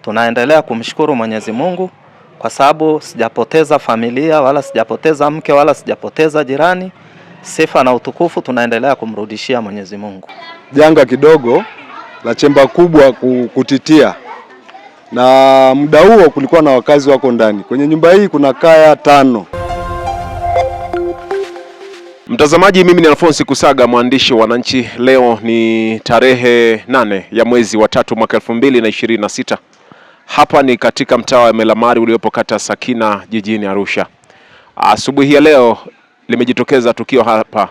Tunaendelea kumshukuru Mwenyezi Mungu kwa sababu sijapoteza familia wala sijapoteza mke wala sijapoteza jirani. Sifa na utukufu tunaendelea kumrudishia Mwenyezi Mungu. Janga kidogo la chemba kubwa kutitia, na muda huo kulikuwa na wakazi wako ndani. Kwenye nyumba hii kuna kaya 5. Mtazamaji, mimi ni Alphonse Kusaga, mwandishi wa Wananchi. Leo ni tarehe 8 ya mwezi wa 3 mwaka 2026. Hapa ni katika mtaa wa Melamari uliopo kata Sakina jijini Arusha. Asubuhi ya leo limejitokeza tukio hapa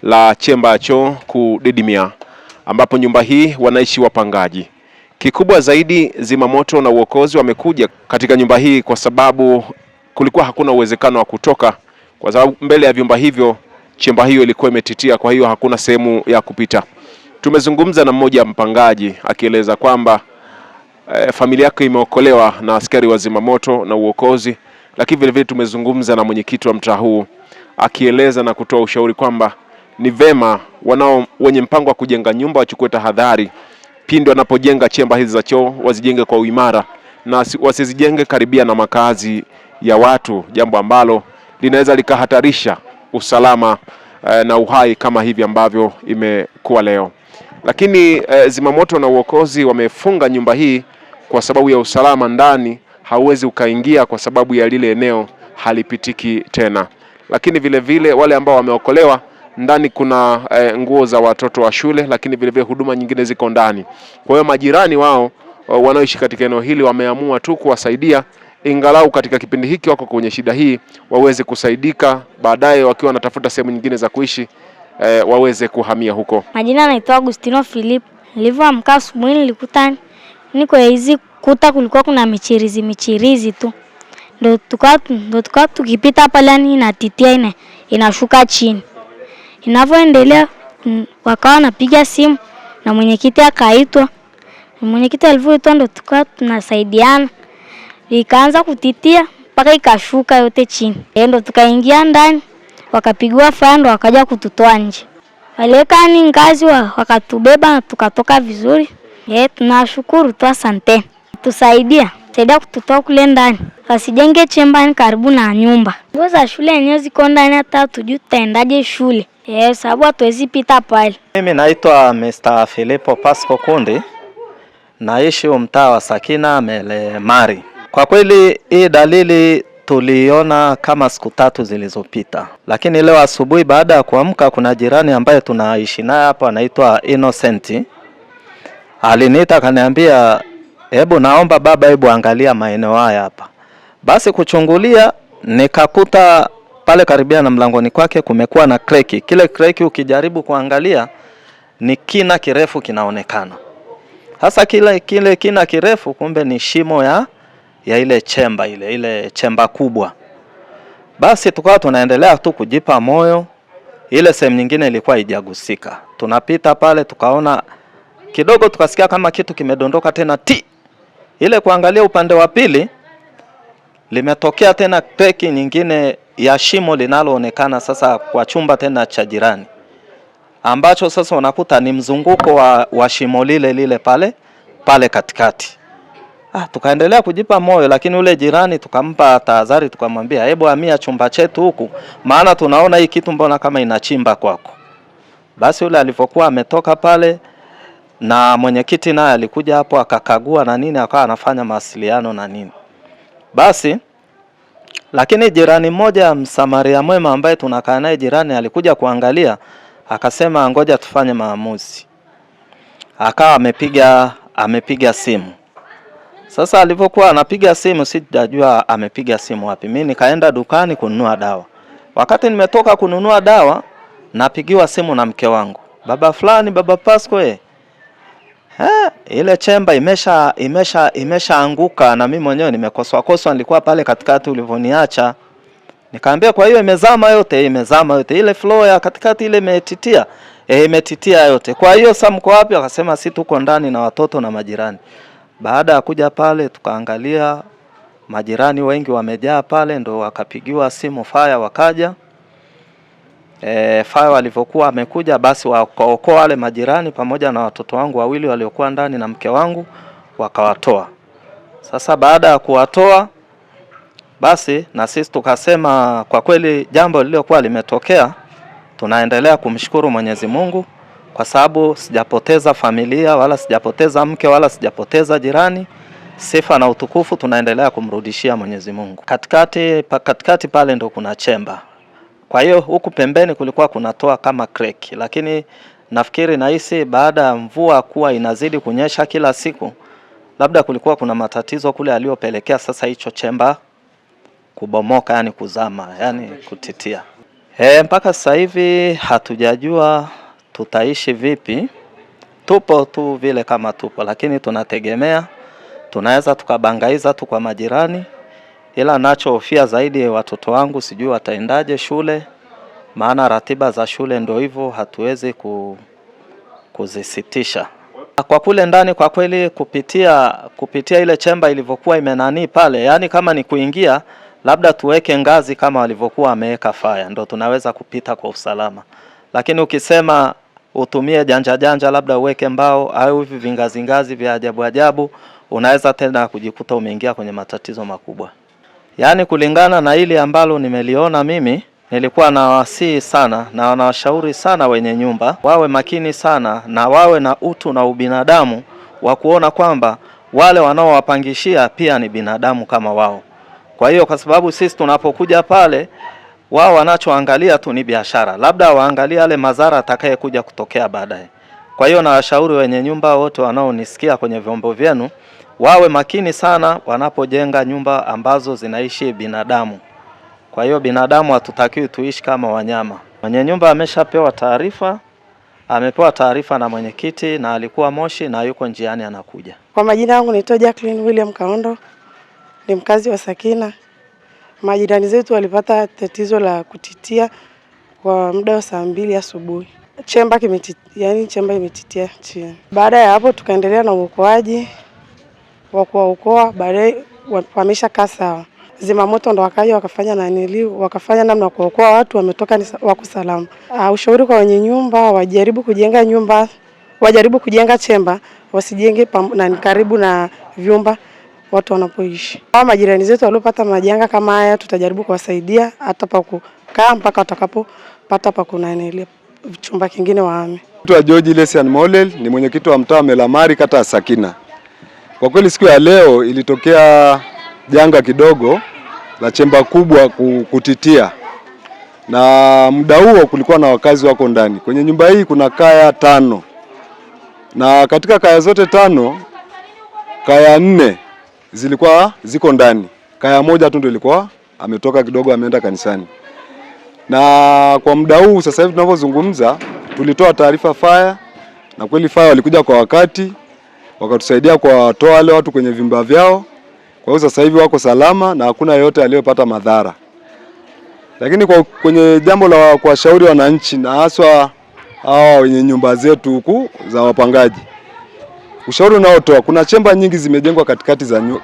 la chemba ya choo kudidimia, ambapo nyumba hii wanaishi wapangaji. Kikubwa zaidi, zimamoto na uokozi wamekuja katika nyumba hii kwa sababu kulikuwa hakuna uwezekano wa kutoka, kwa sababu mbele ya vyumba hivyo chemba hiyo ilikuwa imetitia, kwa hiyo hakuna sehemu ya kupita. Tumezungumza na mmoja mpangaji akieleza kwamba familia yake imeokolewa na askari wa zimamoto na uokozi, lakini vile vile tumezungumza na mwenyekiti wa mtaa huu akieleza na kutoa ushauri kwamba ni vema wenye mpango wa kujenga nyumba wachukue tahadhari pindi wanapojenga chemba hizi za choo, wazijenge kwa uimara na wasizijenge karibia na makazi ya watu, jambo ambalo linaweza likahatarisha usalama na uhai kama hivi ambavyo imekuwa leo. Lakini zimamoto na uokozi wamefunga nyumba hii kwa sababu ya usalama. Ndani hauwezi ukaingia kwa sababu ya lile eneo halipitiki tena. Lakini vile vile wale ambao wameokolewa, ndani kuna nguo za watoto wa shule, lakini vile vile huduma nyingine ziko ndani. Kwa hiyo majirani wao wanaoishi katika eneo hili wameamua tu kuwasaidia, ingalau katika kipindi hiki wako kwenye shida hii, waweze kusaidika baadaye wakiwa wanatafuta sehemu nyingine za kuishi, waweze kuhamia huko. Majina naitwa Agustino Philip. Nilivyoamka asubuhi nilikuta niko hizi kuta kulikuwa kuna michirizi tu. Ndio tukao tukipita pale inatitia inashuka chini. Inavyoendelea wakawa wanapiga simu na mwenyekiti akaitwa. Mwenyekiti alivyoitwa ndio tukao tunasaidiana. Ikaanza kutitia mpaka ikashuka yote chini. Ndio tukaingia ndani, wakapigwa fando wakaja kututoa nje. Waleka ni ngazi wakatubeba na tukatoka vizuri. Tunashukuru tu, asante. Tusaidia kututoa kule ndani. Wasijenge chembani karibu na nyumba. Nguo za shule yenyewe ziko ndani, hata tujui tutaendaje shule. Sababu hatuwezi pita pale. Mimi naitwa Mr. Filipo Pasco Kundi. Naishi mtaa wa Sakina Melamari. Kwa kweli hii dalili tuliona kama siku 3 zilizopita. Lakini leo asubuhi baada ya kuamka, kuna jirani ambaye tunaishi naye hapa anaitwa Innocent. Aliniita akaniambia, "Hebu naomba baba, hebu angalia maeneo haya hapa." Basi kuchungulia nikakuta pale karibia na mlangoni kwake kumekuwa na kreki. Kile kreki ukijaribu kuangalia ni kina kirefu kinaonekana. Hasa kile kina kirefu kumbe ni shimo ya ile chemba ile chemba kubwa. Basi tukawa tunaendelea tu kujipa moyo. Ile sehemu nyingine ilikuwa haijagusika. Tunapita pale tukaona kidogo, tukasikia kama kitu kimedondoka tena ile kuangalia upande wa pili limetokea tena kreki nyingine ya shimo linaloonekana sasa kwa chumba tena cha jirani, ambacho sasa unakuta ni mzunguko wa shimo lile pale katikati. Tukaendelea kujipa moyo, lakini ule jirani tukampa tahadhari, tukamwambia, "Hebu hamia chumba chetu huku, maana tunaona hii kitu mbona kama inachimba kwako." Basi yule alipokuwa ametoka pale, na mwenyekiti naye alikuja hapo akakagua na nini, akawa anafanya mawasiliano na nini. Basi lakini jirani mmoja msamaria mwema ambaye tunakaa naye jirani alikuja kuangalia, akasema ngoja tufanye maamuzi. Akawa amepiga simu. Sasa alipokuwa anapiga simu sijajua amepiga simu wapi. Mimi nikaenda dukani kununua dawa. Wakati nimetoka kununua dawa, napigiwa simu na mke wangu. "Baba fulani, baba Pasco, ile chemba imeshaanguka na mimi mwenyewe nimekoswa nilikuwa pale katikati ulivoniacha." Nikamwambia, "Kwa hiyo imezama yote?" "Imezama yote. Ile floor ya katikati ile imetitia." "Imetitia yote." "Kwa hiyo sasa mko wapi?" Akasema, "Si tuko ndani na watoto na majirani." Baada ya kuja pale tukaangalia majirani wengi wamejaa pale, ndo wakapigiwa simu fire wakaja. Fire walivyokuwa amekuja, basi wakaokoa wale majirani pamoja na watoto wangu wawili waliokuwa ndani na mke wangu, wakawatoa. Sasa baada ya kuwatoa, basi na sisi tukasema kwa kweli jambo lililokuwa limetokea, tunaendelea kumshukuru Mwenyezi Mungu kwa sababu sijapoteza familia wala sijapoteza mke wala sijapoteza jirani. Sifa na utukufu tunaendelea kumrudishia Mwenyezi Mungu. Katikati pale ndo kuna chemba. Kwa hiyo huku pembeni kulikuwa kunatoa kama creek, lakini nafikiri nahisi baada ya mvua kuwa inazidi kunyesha kila siku, labda kulikuwa kuna matatizo kule aliyopelekea sasa hicho chemba kubomoka, yani kuzama, yani kutitia. Mpaka sasa hivi hatujajua tutaishi vipi. Tupo tu vile kama tupo, lakini tunategemea tunaweza tukabangaiza tu kwa majirani, ila nachohofia zaidi watoto wangu sijui wataendaje shule, maana ratiba za shule ndio hivyo, hatuwezi kuzisitisha. Kwa kule ndani kwa kweli kupitia ile chemba ilivyokuwa imenani pale, yani kama ni kuingia labda tuweke ngazi kama walivyokuwa wameweka fire, ndio tunaweza kupita kwa usalama. Lakini ukisema utumie janja labda uweke mbao au hivi vingazi vya ajabu, unaweza tena kujikuta umeingia kwenye matatizo makubwa. Yani kulingana na ile ambalo nimeliona mimi, nilikuwa nawasihi sana na wanawashauri sana wenye nyumba wawe makini sana na wawe na utu na ubinadamu wa kuona kwamba wale wanaowapangishia pia ni binadamu kama wao. Kwa hiyo kwa sababu sisi tunapokuja pale, wao wanachoangalia tu ni biashara, labda waangalia yale madhara atakayekuja kutokea baadaye. Kwa hiyo na washauri wenye nyumba wote wanaonisikia kwenye vyombo vyenu wawe makini sana wanapojenga nyumba ambazo zinaishi binadamu. Kwa hiyo binadamu hatutakiwi tuishi kama wanyama. Mwenye nyumba ameshapewa taarifa, amepewa taarifa na mwenyekiti na alikuwa Moshi na yuko njiani anakuja. Kwa majina yangu naitwa Jacqueline William Kaondo, ni mkazi wa Sakina. Majirani zetu walipata tatizo la kutitia kwa muda wa saa 2 asubuhi. Chemba imetitia chini. Baada ya hapo tukaendelea na uokoaji wa kuokoa, baadaye wamesha kaa sawa. Zimamoto ndo wakaja wakafanya namna kuokoa watu, wametoka wako salama. Ushauri kwa wenye nyumba wajaribu kujenga chemba, wasijenge na karibu na vyumba watu wanapoishi. Kama majirani zetu waliopata majanga kama haya, tutajaribu kuwasaidia hata pa kukaa mpaka watakapopata pa kunanilia chumba kingine wahame. Naitwa George Lesian Molel, ni mwenyekiti wa mtaa wa Melamari, kata ya Sakina. Kwa kweli siku ya leo ilitokea janga kidogo la chemba kubwa kutitia, na muda huo kulikuwa na wakazi wako ndani. Kwenye nyumba hii kuna kaya 5, na katika kaya zote 5, kaya 4 ziko ndani. Kaya moja tu ndio ilikuwa ametoka kidogo, ameenda kanisani. Na kwa muda huu sasa hivi tunavyozungumza, tulitoa taarifa fire, na kweli fire walikuja kwa wakati, wakatusaidia kuwatoa wale watu kwenye vyumba vyao. Kwa hiyo sasa hivi wako salama na hakuna yeyote aliyopata madhara. Lakini kwenye jambo la kuwashauri wananchi na haswa hao wenye nyumba zetu huku za wapangaji, ushauri unaotoa, kuna chemba nyingi zimejengwa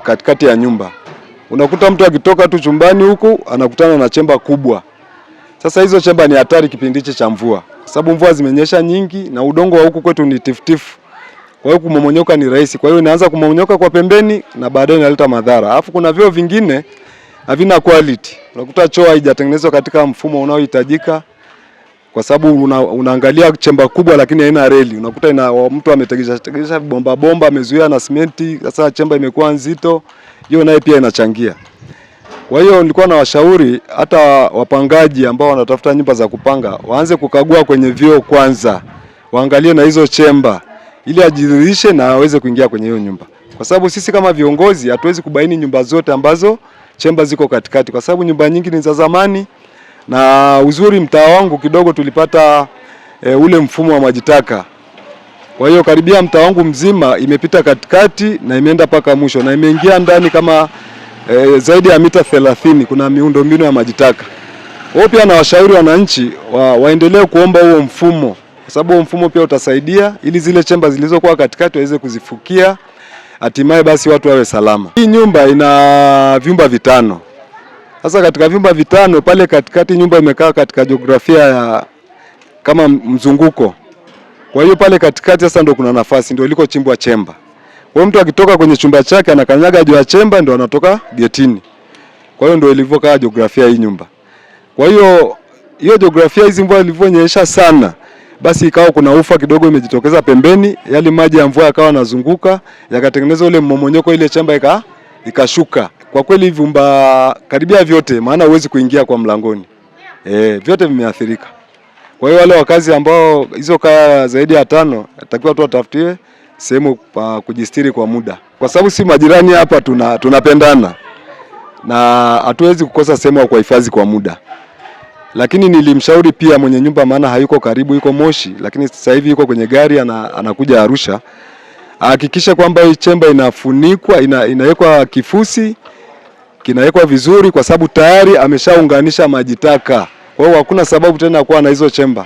katikati ya nyumba. Unakuta mtu akitoka tu chumbani huku anakutana na chemba kubwa. Sasa hizo chemba ni hatari kipindi cha mvua, kwa sababu mvua zimenyesha nyingi na udongo wa huku kwetu ni tifutifu. Kwa hiyo kumomonyoka ni rahisi. Kwa hiyo inaanza kumomonyoka kwa pembeni na baadaye inaleta madhara. Alafu kuna vyoo vingine havina quality. Unakuta choo haijatengenezwa katika mfumo unaohitajika, kwa sababu unaangalia chemba kubwa lakini haina reli. Unakuta mtu ametegesha bomba amezuia na simenti, sasa chemba imekuwa nzito. Hiyo naye pia inachangia. Kwa hiyo nilikuwa na washauri hata wapangaji ambao wanatafuta nyumba za kupanga waanze kukagua kwenye vyoo kwanza. Waangalie na hizo chemba ili ajiridhishe na aweze kuingia kwenye hiyo nyumba. Kwa sababu sisi kama viongozi hatuwezi kubaini nyumba zote ambazo chemba ziko katikati, kwa sababu nyumba nyingi ni za zamani. Na uzuri mtaa wangu kidogo tulipata ule mfumo wa majitaka. Kwa hiyo karibia mtaa wangu mzima imepita katikati na imeenda paka mwisho na imeingia ndani kama zaidi ya mita 30 kuna miundombinu ya majitaka. Wao pia na washauri wananchi waendelee kuomba huo mfumo, kwa sababu huo mfumo pia utasaidia ili zile chemba zilizokuwa katikati waweze kuzifukia hatimaye basi watu wawe salama. Hii nyumba ina vyumba vitano. Sasa katika vyumba vitano pale katikati nyumba imekaa katika jiografia ya kama mzunguko. Kwa hiyo pale katikati sasa ndio kuna nafasi, ndio iliko chimbwa chemba. Kwa hiyo mtu akitoka kwenye chumba chake anakanyaga juu ya chemba ndio anatoka getini. Kwa hiyo ndio ilivyokaa jiografia hii nyumba. Kwa hiyo jiografia hizi mvua ilivyonyesha sana, basi ikawa kuna ufa kidogo imejitokeza pembeni, yale maji ya mvua yakawa yanazunguka, yakatengeneza ule mmomonyoko, ile chemba ikashuka. Kwa kweli vyumba karibia vyote, maana huwezi kuingia kwa mlangoni. Vyote vimeathirika. Kwa hiyo wale wakazi ambao hizo kaya zaidi ya 5 atakiwa tu atafutiwe sehemu pa kujistiri kwa muda. Kwa sababu si majirani hapa tunapendana. Na hatuwezi kukosa sehemu ya kuhifadhi kwa muda. Lakini nilimshauri pia mwenye nyumba, maana hayuko karibu, yuko Moshi, lakini sasa hivi yuko kwenye gari anakuja Arusha. Hakikisha kwamba hii chemba inafunikwa, inawekwa kifusi, kinawekwa vizuri kwa sababu tayari ameshaunganisha maji taka. Kwa hiyo hakuna sababu tena kuwa na hizo chemba.